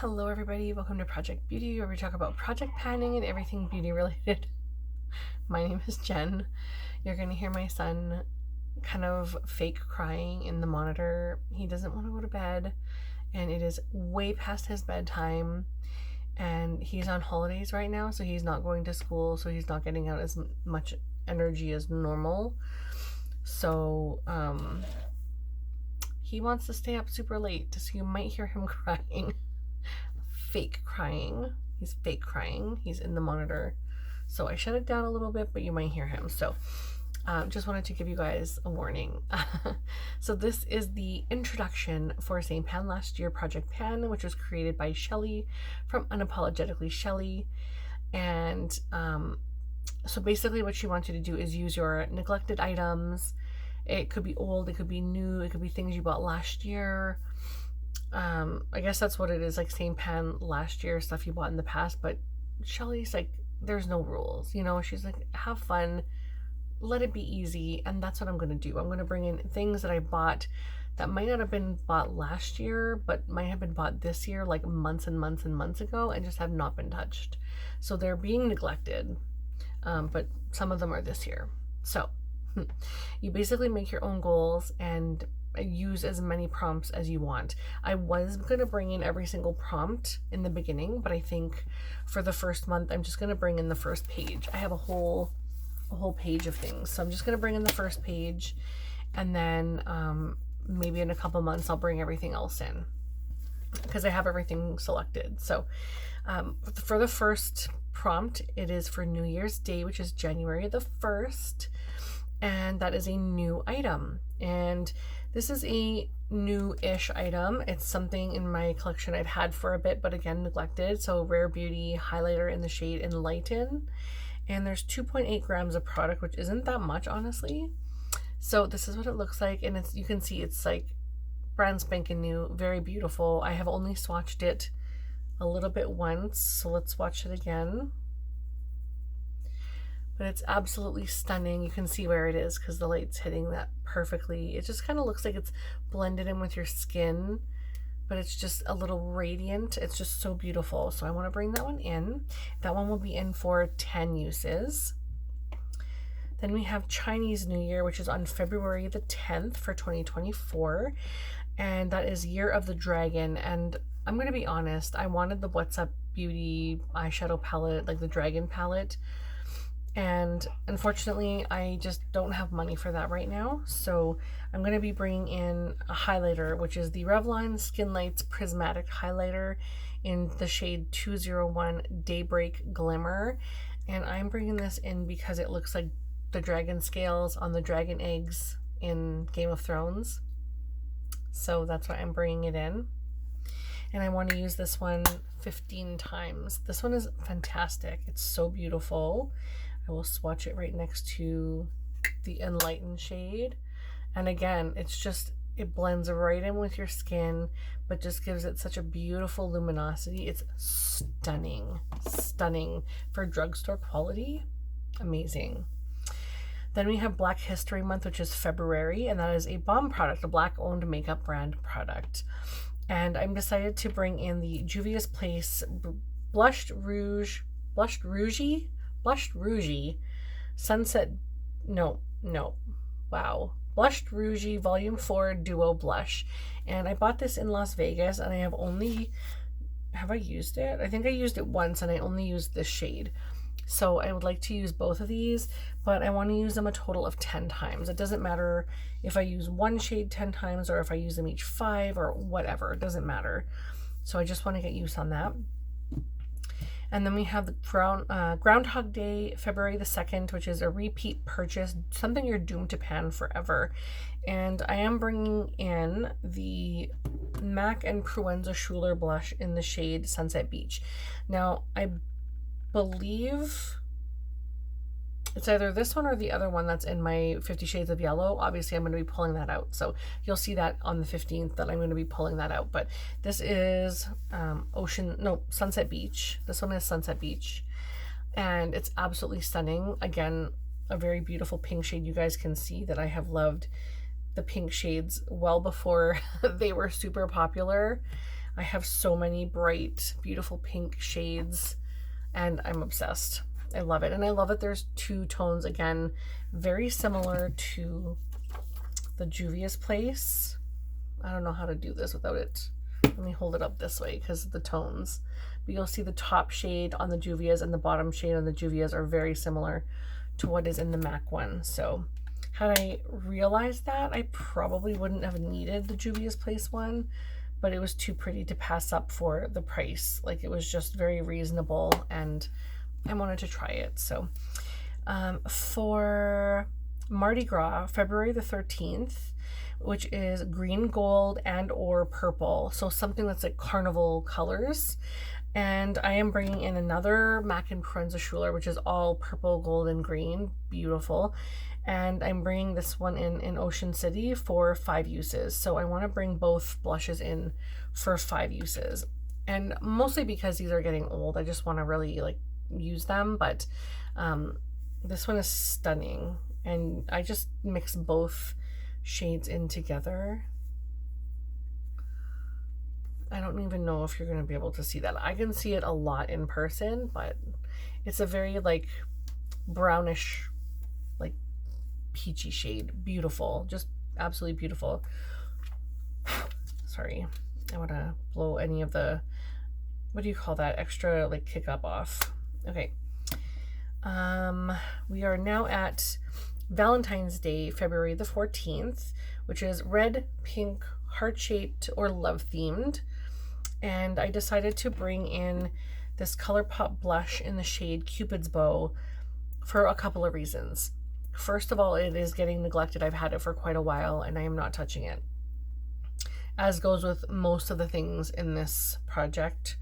Hello everybody, welcome to Project Beauty, where we talk about project planning and everything beauty related. My name is Jen. You're going to hear my son kind of fake crying in the monitor. He doesn't want to go to bed, and it is way past his bedtime, and he's on holidays right now, so he's not going to school, so he's not getting out as much energy as normal. So he wants to stay up super late, so you might hear him crying. Fake crying. He's fake crying. He's in the monitor. So I shut it down a little bit, but you might hear him. So just wanted to give you guys a warning. So this is the introduction for St. Pan Last Year Project Pan, which was created by Shelly from Unapologetically Shelly. And so basically what she wants you to do is use your neglected items. It could be old, it could be new, it could be things you bought last year. I guess that's what it is, like St. Pan last year, stuff you bought in the past, but Shelly's like, there's no rules, you know? She's like, have fun, let it be easy, and that's what I'm going to do. I'm going to bring in things that I bought that might not have been bought last year, but might have been bought this year, like months and months and months ago, and just have not been touched. So they're being neglected, but some of them are this year. So you basically make your own goals and use as many prompts as you want. I was going to bring in every single prompt in the beginning, but I think for the first month, I'm just going to bring in the first page. I have a whole page of things. So I'm just going to bring in the first page, and then maybe in a couple months, I'll bring everything else in because I have everything selected. So for the first prompt, it is for New Year's Day, which is January the 1st. And that is a new item. And this is a new-ish item. It's something in my collection I've had for a bit, but again, neglected. So Rare Beauty highlighter in the shade Enlighten. And there's 2.8 grams of product, which isn't that much, honestly. So this is what it looks like. And you can see it's like brand spanking new, very beautiful. I have only swatched it a little bit once, so let's swatch it again. But it's absolutely stunning. You can see where it is because the light's hitting that perfectly. It just kind of looks like it's blended in with your skin, but it's just a little radiant. It's just so beautiful. So I want to bring that one in. That one will be in for 10 uses. Then we have Chinese New Year, which is on February the 10th for 2024. And that is Year of the Dragon. And I'm going to be honest, I wanted the What's Up Beauty eyeshadow palette, like the dragon palette. And unfortunately, I just don't have money for that right now. So I'm going to be bringing in a highlighter, which is the Revlon Skin Lights Prismatic Highlighter in the shade 201 Daybreak Glimmer. And I'm bringing this in because it looks like the dragon scales on the dragon eggs in Game of Thrones. So that's why I'm bringing it in. And I want to use this one 15 times. This one is fantastic. It's so beautiful. I will swatch it right next to the Enlighten shade. And again, it blends right in with your skin, but just gives it such a beautiful luminosity. It's stunning, stunning for drugstore quality. Amazing. Then we have Black History Month, which is February, and that is a Balm product, a Black-owned makeup brand product. And I'm decided to bring in the Juvia's Place Blushed Rougie Sunset, Blushed Rougie Volume 4 Duo Blush. And I bought this in Las Vegas, and I have I used it? I think I used it once, and I only used this shade. So I would like to use both of these, but I want to use them a total of 10 times. It doesn't matter if I use one shade 10 times or if I use them each 5 or whatever. It doesn't matter. So I just want to get use on that. And then we have the Groundhog Day, February the 2nd, which is a repeat purchase, something you're doomed to pan forever. And I am bringing in the MAC and Proenza Schuler blush in the shade Sunset Beach. Now, I believe it's either this one or the other one that's in my 50 Shades of Yellow. Obviously, I'm going to be pulling that out. So you'll see that on the 15th that I'm going to be pulling that out. But this is Sunset Beach. This one is Sunset Beach. And it's absolutely stunning. Again, a very beautiful pink shade. You guys can see that I have loved the pink shades well before they were super popular. I have so many bright, beautiful pink shades, and I'm obsessed. I love it. And I love that there's 2 tones, again, very similar to the Juvia's Place. I don't know how to do this without it. Let me hold it up this way because of the tones. But you'll see the top shade on the Juvia's and the bottom shade on the Juvia's are very similar to what is in the MAC one. So had I realized that, I probably wouldn't have needed the Juvia's Place one, but it was too pretty to pass up for the price. Like, it was just very reasonable and I wanted to try it. So for Mardi Gras, February the 13th, which is green, gold, and or purple. So something that's like carnival colors. And I am bringing in another MAC and Proenza Schuler, which is all purple, gold, and green. Beautiful. And I'm bringing this one in Ocean City for 5 uses. So I want to bring both blushes in for 5 uses. And mostly because these are getting old, I just want to really like use them. But this one is stunning. And I just mix both shades in together. I don't even know if you're going to be able to see that. I can see it a lot in person, but it's a very like brownish, like peachy shade. Beautiful, just absolutely beautiful. Sorry, I want to blow any of the, what do you call that, extra like kick up off. Okay, we are now at Valentine's Day, February the 14th, which is red, pink, heart-shaped, or love-themed. And I decided to bring in this ColourPop blush in the shade Cupid's Bow for a couple of reasons. First of all, it is getting neglected. I've had it for quite a while and I am not touching it. As goes with most of the things in this project.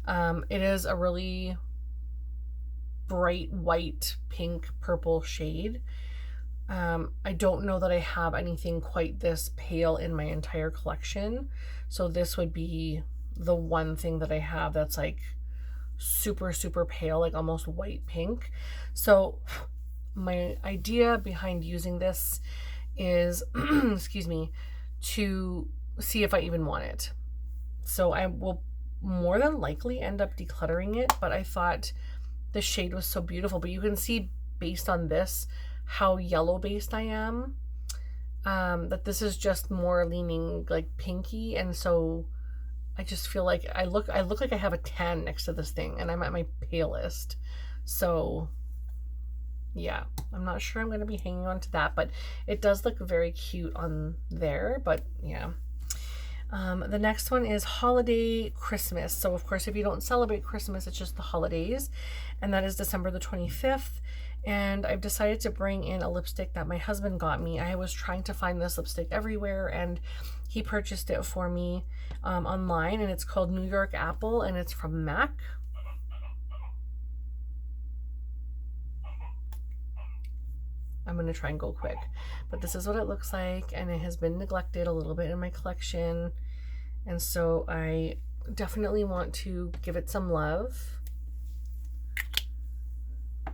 It is a really bright white, pink, purple shade. I don't know that I have anything quite this pale in my entire collection. So this would be the one thing that I have that's like super, super pale, like almost white pink. So my idea behind using this is, excuse me, to see if I even want it. So I will more than likely end up decluttering it, but I thought the shade was so beautiful. But you can see based on this how yellow based I am, that this is just more leaning like pinky, and so I just feel like I look like I have a tan next to this thing and I'm at my palest. So yeah, I'm not sure I'm going to be hanging on to that, but it does look very cute on there. But yeah, the next one is Holiday Christmas. So of course, if you don't celebrate Christmas, it's just the holidays, and that is December the 25th. And I've decided to bring in a lipstick that my husband got me. I was trying to find this lipstick everywhere, and he purchased it for me online, and it's called New York Apple, and it's from MAC. I'm going to try and go quick, but this is what it looks like, and it has been neglected a little bit in my collection, and so I definitely want to give it some love.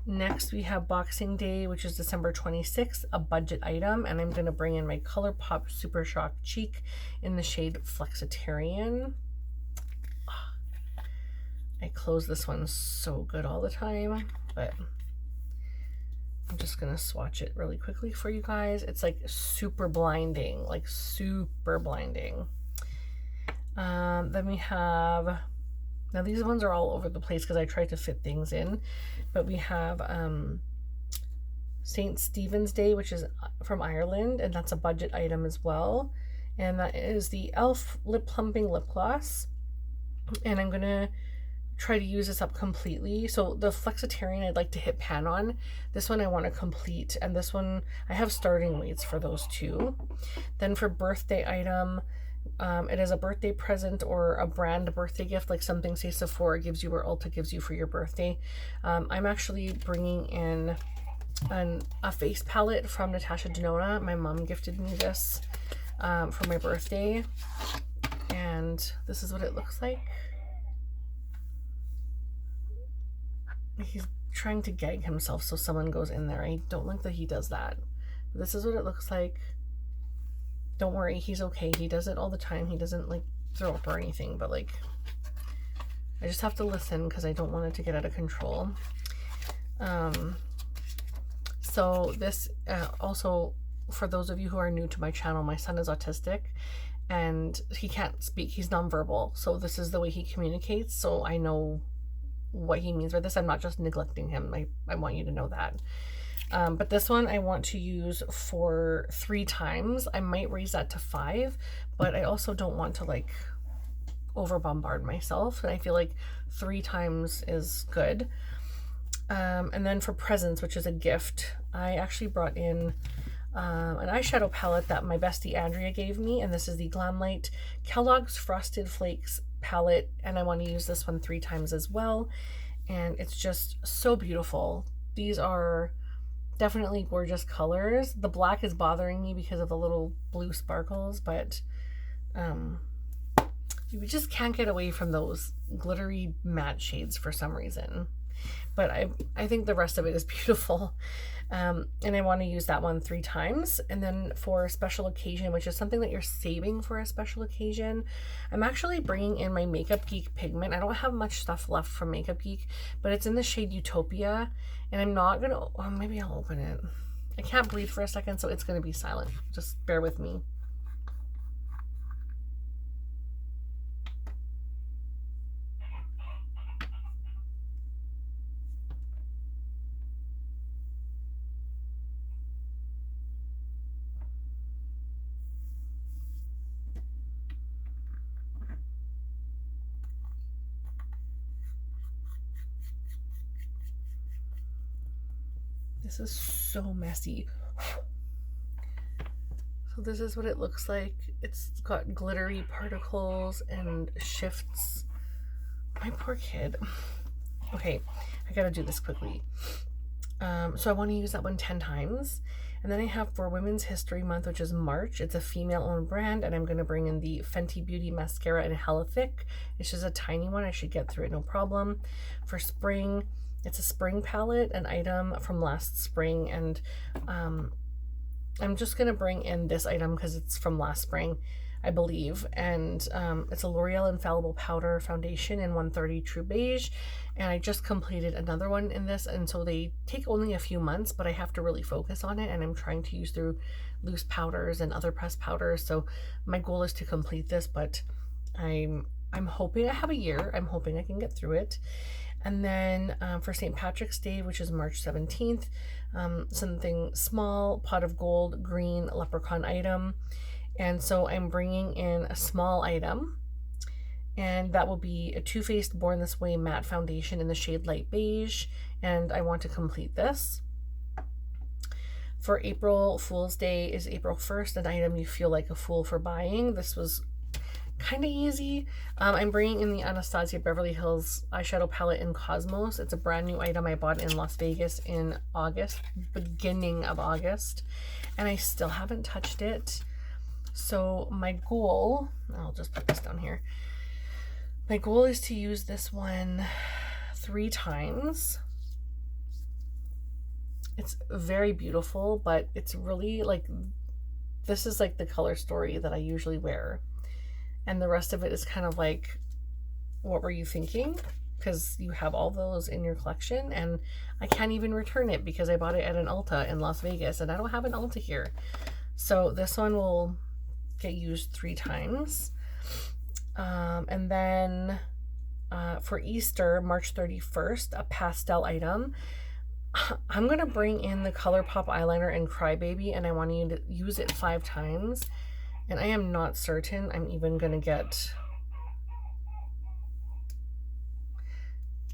Next, we have Boxing Day, which is December 26th, a budget item, and I'm going to bring in my ColourPop Super Shock Cheek in the shade Flexitarian. I close this one so good all the time, but I'm just going to swatch it really quickly for you guys. It's like super blinding, like super blinding. Then we have, now these ones are all over the place because I tried to fit things in, but we have St. Stephen's Day, which is from Ireland, and that's a budget item as well. And that is the e.l.f. Lip Plumping Lip Gloss. And I'm going to try to use this up completely. So the Flexitarian I'd like to hit pan on. This one I want to complete, and this one I have starting weights for those two. Then for birthday item, it is a birthday present or a brand birthday gift, like something say Sephora gives you or Ulta gives you for your birthday. I'm actually bringing in a face palette from Natasha Denona. My mom gifted me this for my birthday, and this is what it looks like. He's trying to gag himself so someone goes in there. I don't like that he does that. But this is what it looks like. Don't worry, he's okay. He does it all the time. He doesn't like throw up or anything, but like I just have to listen because I don't want it to get out of control. So this also, for those of you who are new to my channel, my son is autistic and he can't speak. He's nonverbal. So this is the way he communicates. So I know what he means by this. I'm not just neglecting him. I want you to know that. But this one I want to use for 3 times. I might raise that to 5, but I also don't want to like over bombard myself. And I feel like 3 times is good. And then for presents, which is a gift, I actually brought in an eyeshadow palette that my bestie Andrea gave me, and this is the Glamlite Kellogg's Frosted Flakes palette, and I want to use this one 3 times as well, and it's just so beautiful. These are definitely gorgeous colors. The black is bothering me because of the little blue sparkles, but you just can't get away from those glittery matte shades for some reason. But I think the rest of it is beautiful. And I want to use that one 3 times. And then for a special occasion, which is something that you're saving for a special occasion, I'm actually bringing in my Makeup Geek pigment. I don't have much stuff left from Makeup Geek, but it's in the shade Utopia. And I'm not going to, oh, maybe I'll open it. I can't breathe for a second, so it's going to be silent. Just bear with me. This is so messy. So this is what it looks like. It's got glittery particles and shifts. My poor kid. Okay, I gotta do this quickly. So I want to use that one 10 times. And then I have for Women's History Month, which is March. It's a female-owned brand, and I'm going to bring in the Fenty Beauty Mascara in Hella Thick. It's just a tiny one. I should get through it, no problem. For spring, it's a spring palette, an item from last spring, and I'm just going to bring in this item because it's from last spring, I believe, and it's a L'Oreal Infallible Powder Foundation in 130 True Beige, and I just completed another one in this, and so they take only a few months, but I have to really focus on it, and I'm trying to use through loose powders and other pressed powders, so my goal is to complete this, but I'm hoping I have a year. I'm hoping I can get through it. And then for St. Patrick's Day, which is March 17th, something small, pot of gold, green leprechaun item. And so I'm bringing in a small item, and that will be a Too Faced Born This Way matte foundation in the shade Light Beige, and I want to complete this. For April Fool's Day is April 1st, an item you feel like a fool for buying. This was kind of easy. I'm bringing in the Anastasia Beverly Hills eyeshadow palette in Cosmos. It's a brand new item I bought in Las Vegas in August, beginning of August, and I still haven't touched it. So my goal, I'll just put this down here. My goal is to use this one 3 times. It's very beautiful, but it's really like, this is like the color story that I usually wear. And the rest of it is kind of like, what were you thinking? Because you have all those in your collection, and I can't even return it because I bought it at an Ulta in Las Vegas, and I don't have an Ulta here. So this one will get used 3 times. And then for Easter, March 31st, a pastel item. I'm going to bring in the ColourPop eyeliner in Crybaby, and I want you to use it 5 times. And I am not certain I'm even going to get...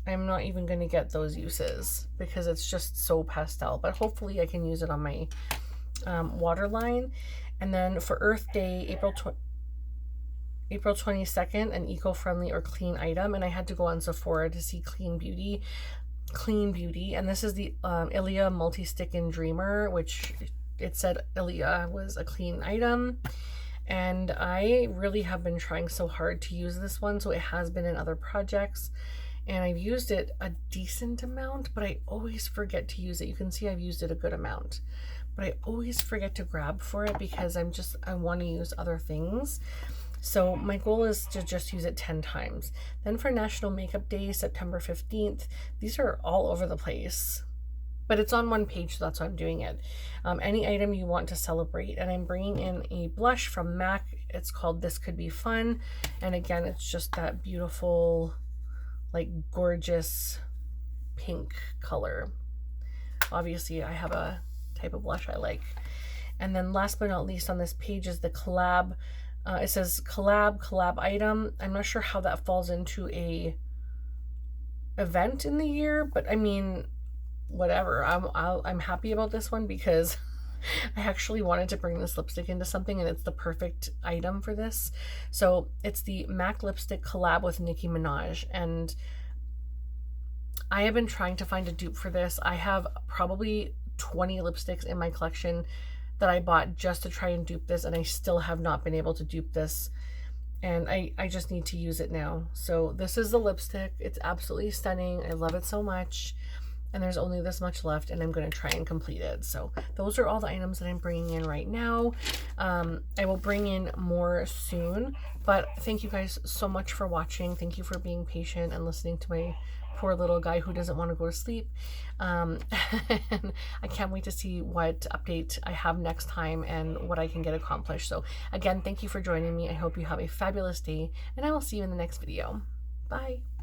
I'm not even going to get those uses because it's just so pastel. But hopefully I can use it on my waterline. And then for Earth Day, April 22nd, an eco-friendly or clean item. And I had to go on Sephora to see Clean Beauty. And this is the Ilia Multi-Stick in Dreamer, which it said Ilia was a clean item. And I really have been trying so hard to use this one, so it has been in other projects, and I've used it a decent amount, but I always forget to use it. You can see I've used it a good amount, but I always forget to grab for it because I want to use other things. So my goal is to just use it 10 times. Then for National Makeup Day, September 15th, these are all over the place. But it's on one page, so that's why I'm doing it. Any item you want to celebrate. And I'm bringing in a blush from MAC. It's called This Could Be Fun. And again, it's just that beautiful, like gorgeous pink color. Obviously, I have a type of blush I like. And then last but not least on this page is the collab. It says collab item. I'm not sure how that falls into a event in the year, but I mean, whatever. I'm happy about this one because I actually wanted to bring this lipstick into something, and it's the perfect item for this. So it's the MAC lipstick collab with Nicki Minaj, and I have been trying to find a dupe for this. I have probably 20 lipsticks in my collection that I bought just to try and dupe this, and I still have not been able to dupe this, and I just need to use it now. So this is the lipstick. It's absolutely stunning. I love it so much. And there's only this much left, and I'm going to try and complete it. So those are all the items that I'm bringing in right now. I will bring in more soon, but thank you guys so much for watching. Thank you for being patient and listening to my poor little guy who doesn't want to go to sleep. And I can't wait to see what update I have next time and what I can get accomplished. So again, thank you for joining me. I hope you have a fabulous day, and I will see you in the next video. Bye.